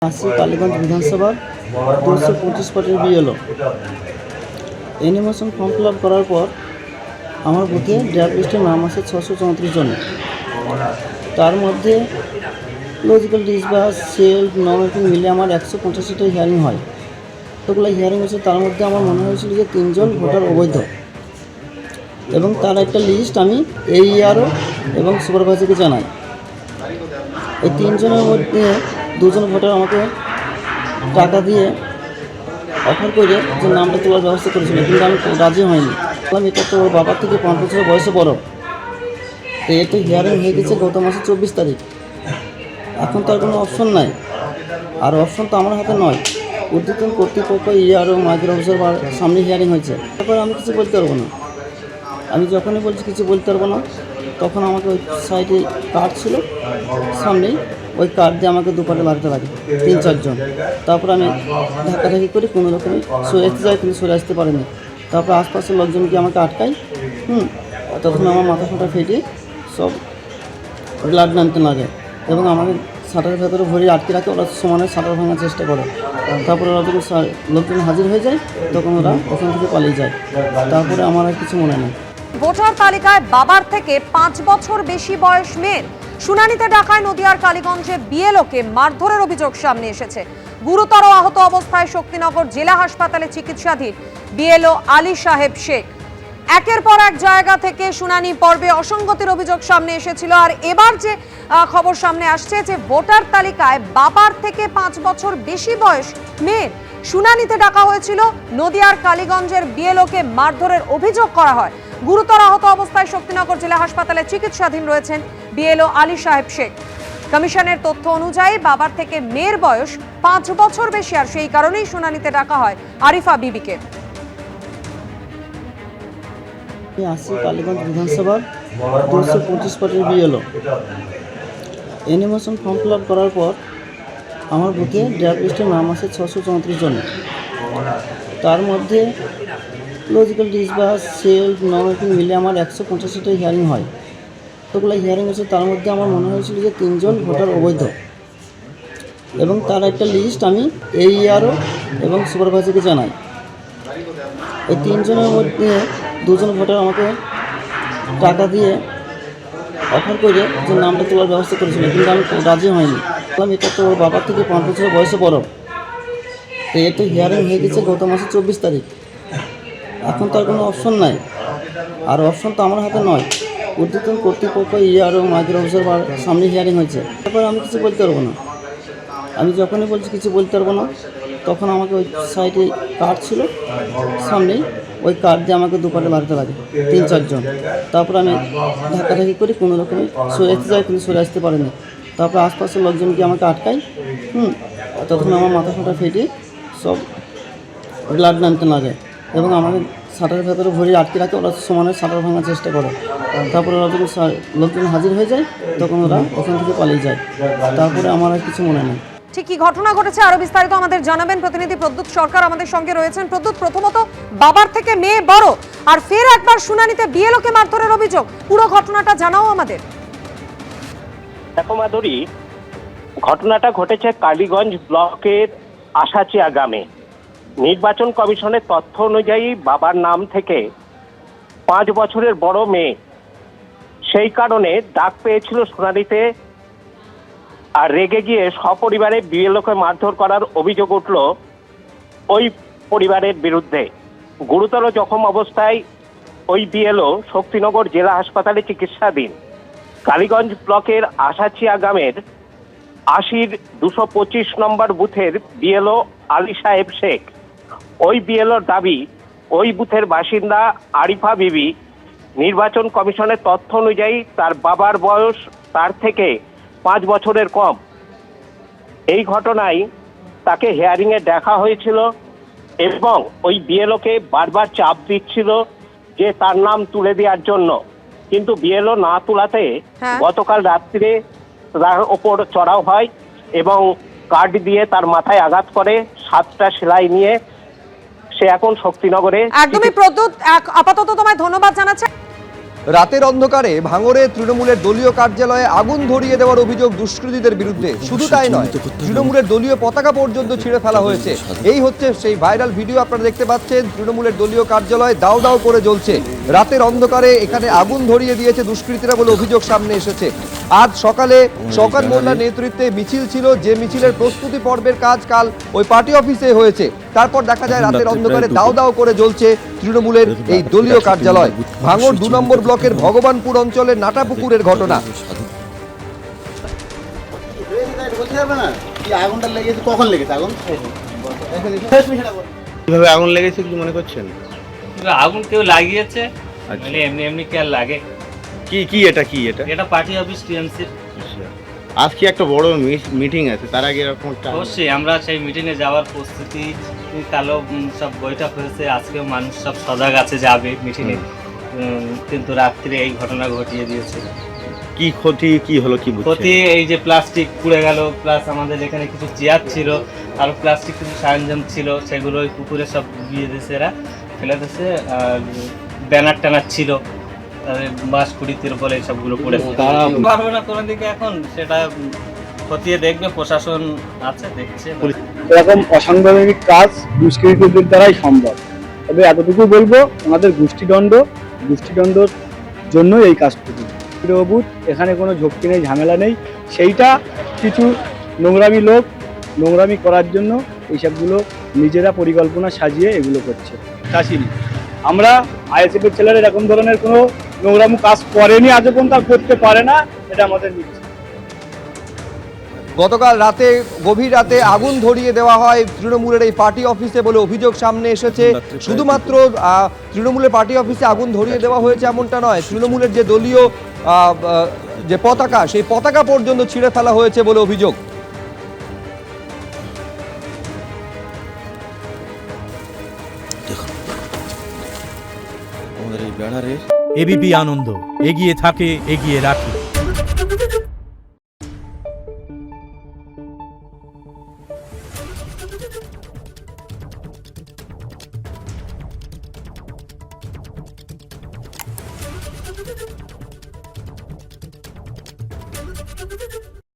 আসি কালীগঞ্জ বিধানসভার 225 পার্টির BLO animation form fill up করার পর আমার বুথে ড্রাফট লিস্টের নাম আছে 634 জনের। তার মধ্যে লজিক্যাল ডিসবাস সেল নমিনেটিং মিলে আমার 185টা হিয়ারিং হয়। এতগুলো হিয়ারিং হয়েছে, তার মধ্যে আমার মনে হয়েছিল যে 3 জন ভোটার অবৈধ, এবং তার একটা লিস্ট আমি AERO এবং সুপারভাইজারকে জানাই। এই 3 জনের মধ্যে 2 জন ভোটার আমাকে টাকা দিয়ে অফার করে যে নামটা তোলার ব্যবস্থা করেছিল, কিন্তু আমি রাজি হয়নি। বললাম এটা তো ওর বাবার থেকে 5 বছরের বয়সে বড়। তো এটা হিয়ারিং হয়ে গেছে গত মাসের 24 তারিখ। এখন তো আর কোনো অপশন নাই, আর অপশন তো আমার হাতে নয়। উদ্যোতন কর্তৃপক্ষ ERO মাইক্রো অফিসার সামনে হিয়ারিং হয়েছে, তারপরে আমি কিছু বলতে পারবো না। আমি যখনই বলছি কিছু বলতে পারবো না, তখন আমাকে ওই সাইডে কার্ড ছিল সামনেই, ওই কার্ড দিয়ে আমাকে দুপাটে লাগতে লাগে 3-4 জন। তারপর আমি ধাক্কাধাক্কি করে কোনো রকমে সরে আসতে যাই, কিন্তু সরে আসতে পারিনি। তারপর আশপাশের লোকজন গিয়ে আমাকে আটকায়। তখন আমার মাথা ফাটা ফেটে সব ব্লাড নামতে লাগে, এবং আমাকে শাটারের ভেতরে ভরে আটকে রাখে। ওরা সমানে শাটার ভাঙার চেষ্টা করে। তারপরে ওরা যখন লোকজন হাজির হয়ে যায়, তখন ওরা ওখান থেকে পালিয়ে যায়। তারপরে আমার আর কিছু মনে নেই। ভোটার তালিকায় বাবার থেকে 5 বছর বেশি বয়স মেয়ের শুনানিতে ডাকায় নদিয়ার কালীগঞ্জে বিএলওকে মারধরের অভিযোগ সামনে এসেছে। গুরুতর আহত অবস্থায় শক্তিনগর জেলা হাসপাতালে চিকিৎসাধীন বিএলও আলী সাহেব শেখ। একের পর এক জায়গা থেকে শুনানি পর্বে অসঙ্গতির অভিযোগ সামনে এসেছিল, আর এবার যে খবর সামনে আসছে যে ভোটার তালিকায় বাবার থেকে 5 বছর বেশি বয়স মেয়ের শুনানিতে ডাকা হয়েছিল। নদিয়ার কালীগঞ্জের বিএলওকে মারধরের অভিযোগ করা হয়। গুরুতর আহত অবস্থায় শক্তিনগর জেলা হাসপাতালে চিকিৎসাধীন রয়েছেন বিএলও আলী সাহেব শেখ। কমিশনের তথ্য অনুযায়ী বাবার থেকে মেয়ের বয়স 5 বছর বেশি, আর সেই কারণেই শুনানিতে ডাকা হয় আরিফা বিবিকে। আসি কালীগঞ্জ বিধানসভার 225 পার্টির BLO animation form fill up করার পর আমার বুথে ড্রাফট লিস্টের নাম আছে 634 জনের। তার মধ্যে লজিক্যাল ডিসবাস সেল নমিনেটিং মিলে আমার 185টা হিয়ারিং হয়। এতগুলো হিয়ারিং হয়েছে, তার মধ্যে আমার মনে হয়েছিল যে 3 জন ভোটার অবৈধ, এবং তার একটা লিস্ট আমি AERO এবং সুপারভাইজারকে জানাই। এই 3 জনের মধ্যে 2 জন ভোটার আমাকে টাকা দিয়ে অফার করে যে নামটা তোলার ব্যবস্থা করেছিল, কিন্তু আমি রাজি হয়নি। বললাম এটা তো ওর বাবার থেকে 5 বছরের বয়সে বড়। তো এটা হিয়ারিং হয়ে গেছে গত মাসের 24 তারিখ। এখন তো আর কোনো অপশন নাই, আর অপশন তো আমার হাতে নয়। উদ্যোতন কর্তৃপক্ষ ERO মাইক্রো অফিসার সামনে হিয়ারিং হয়েছে, তারপরে আমি কিছু বলতে পারবো না। আমি যখনই বলছি কিছু বলতে পারবো না, তখন আমাকে ওই সাইডে কার্ড ছিল সামনেই, ওই কার্ড দিয়ে আমাকে দুপাটে লাগতে লাগে 3-4 জন। তারপর আমি ধাক্কাধাক্কি করে কোনো রকমে সরে আসতে যাই, কিন্তু সরে আসতে পারিনি। তারপর আশপাশের লোকজন গিয়ে আমাকে আটকায়। তখন আমার মাথা ফাটা ফেটে সব ব্লাড নামতে লাগে, এবং আমাকে শাটারের ভেতরে ভরে আটকে রাখে। ওরা সমানে শাটার ভাঙার চেষ্টা করে। তারপরে ওরা যখন লোকজন হাজির হয়ে যায়, তখন ওরা ওখান থেকে পালিয়ে যায়। তারপরে আমার আর কিছু মনে নেই। ঠিক কি ঘটনা ঘটেছে আরো বিস্তারিত আমাদের জানাবেন প্রতিনিধি প্রদ্যুৎ সরকার আমাদের সঙ্গে রয়েছেন। প্রদ্যুৎ, প্রথমত বাবার থেকে মেয়ে বড়, আর ফের একবার শুনানিতে বিএলওকে মারধরের অভিযোগ, পুরো ঘটনাটা জানাও আমাদের। দেখো মাধুরী, ঘটনাটা ঘটেছে কালীগঞ্জ ব্লকের আশাচিয়া গ্রামে। নির্বাচন কমিশনের তথ্য অনুযায়ী বাবার নাম থেকে 5 বছরের বড় মেয়ে, সেই কারণে ডাক পেয়েছিল শুনানিতে, আর রেগে গিয়ে সপরিবারে বিএলওকে মারধর করার অভিযোগ উঠল ওই পরিবারের বিরুদ্ধে। গুরুতর জখম অবস্থায় ওই বিএলও শক্তিনগর জেলা হাসপাতালে চিকিৎসাধীন। কালীগঞ্জ ব্লকের আশাচিয়া গ্রামের 225 নম্বর বুথের বিএলও আলী সাহেব শেখ। ওই বিএলওর দাবি, ওই বুথের বাসিন্দা আরিফা বিবি নির্বাচন কমিশনের তথ্য অনুযায়ী তার বাবার বয়স তার থেকে 5 বছরের কম। এই ঘটনায় তাকে হিয়ারিংয়ে দেখা হয়েছিল, এবং ওই বিএলওকে বারবার চাপ দিচ্ছিল যে তার নাম তুলে দেওয়ার জন্য, কিন্তু বিএলও না তোলাতে গতকাল রাত্রে তার ওপর চড়াও হয় এবং কার্ড দিয়ে তার মাথায় আঘাত করে। 7টা সেলাই নিয়ে সে এখন শক্তিনগরে। একদমই প্রদ্যুৎ, আপাতত তোমায় ধন্যবাদ জানাচ্ছি। রাতের অন্ধকারে ভাঙড়ে তৃণমূলের দলীয় কার্যালয়ে আগুন ধরিয়ে দেওয়ার অভিযোগ দুষ্কৃতীদের বিরুদ্ধে। শুধু তাই নয়, তৃণমূলের দলীয় পতাকা পর্যন্ত ছিঁড়ে ফেলা হয়েছে। এই হচ্ছে সেই ভাইরাল ভিডিও আপনারা দেখতে পাচ্ছেন। তৃণমূলের দলীয় কার্যালয় দাউ দাউ করে জ্বলছে। রাতের অন্ধকারে এখানে আগুন ধরিয়ে দিয়েছে দুষ্কৃতীরা বলে অভিযোগ সামনে এসেছে। আজ সকালে শওকত মোল্লার নেতৃত্বে মিছিল ছিল, যে মিছিলের প্রস্তুতি পর্বের কাজ কাল ওই পার্টি অফিসে হয়েছে। তারপর দেখা যায় রাতের অন্ধকারে দাউ দাউ করে জ্বলছে তৃণমূলের এই দলীয় কার্যালয়। ভাঙড় 2 নম্বর ব্লকের ভগবানপুর অঞ্চলের নাটাপুকুরের ঘটনা। আগুনটা লেগেছে কখন লেগেছে? আগুন কিভাবে আগুন লেগেছে কি মনে করছেন? আগুন কেউ লাগিয়েছে, মানে এমনি এমনি কে আর লাগে? কি এটা এটা পার্টি অফিস টিএমসির। আজকে একটা বড় মিটিং আছে, তার আগে এরকম অবশ্যই আমরা সেই মিটিংয়ে যাওয়ার প্রস্তুতি, কালো সব বৈঠক হয়েছে, আজকেও মানুষ সব সজাগ আছে যাবে মিটিংয়ে, কিন্তু রাত্রে এই ঘটনা ঘটিয়ে দিয়েছে। কি ক্ষতি কি হলো কি ক্ষতি এই যে প্লাস্টিক পুড়ে গেল, প্লাস আমাদের এখানে কিছু চেয়ার ছিল আর প্লাস্টিক কিছু সরঞ্জাম ছিল, সেগুলো ওই পুকুরে সব দিয়ে দিয়েছে, এরা ফেলে দিয়েছে। আর ব্যানার ট্যানার ছিল, বাস কুড়িতে বলে সবগুলো পড়েছে। পারবে না কোনো দিকে, এখন সেটা খতিয়ে দেখবে, প্রশাসন আছে দেখছে। এরকম অসাংবিধানিক কাজ দুষ্কৃতীদের দ্বারাই সম্ভব। তবে এতটুকু বলবো, ওনাদের গোষ্ঠীদ্বন্দ্বর জন্য এই কাজটুকু। অবুধ, এখানে কোনো ঝক্কি নেই, ঝামেলা নেই। সেইটা কিছু নোংরামি লোক নোংরামি করার জন্য এইসবগুলো নিজেরা পরিকল্পনা সাজিয়ে এগুলো করছে। চাষিনি আমরা আইএসএফ এর ছেলেরা এরকম ধরনের কোনো নোংরামি কাজ করেনি, আজও পর্যন্ত করতে পারে না, এটা আমাদের নিচ্ছে। গতকাল রাতে গভীর রাতে আগুন ধরিয়ে দেওয়া হয় তৃণমূলের এই পার্টি অফিসে বলে অভিযোগ সামনে এসেছে। শুধুমাত্র তৃণমূলের পার্টি অফিসে আগুন ধরিয়ে দেওয়া হয়েছে এমনটা নয়, তৃণমূলের যে দলীয় যে পতাকা, সেই পতাকা পর্যন্ত ছিঁড়ে ফেলা হয়েছে বলে অভিযোগ। এবিপি আনন্দ, এগিয়ে থাকে, এগিয়ে রাখে।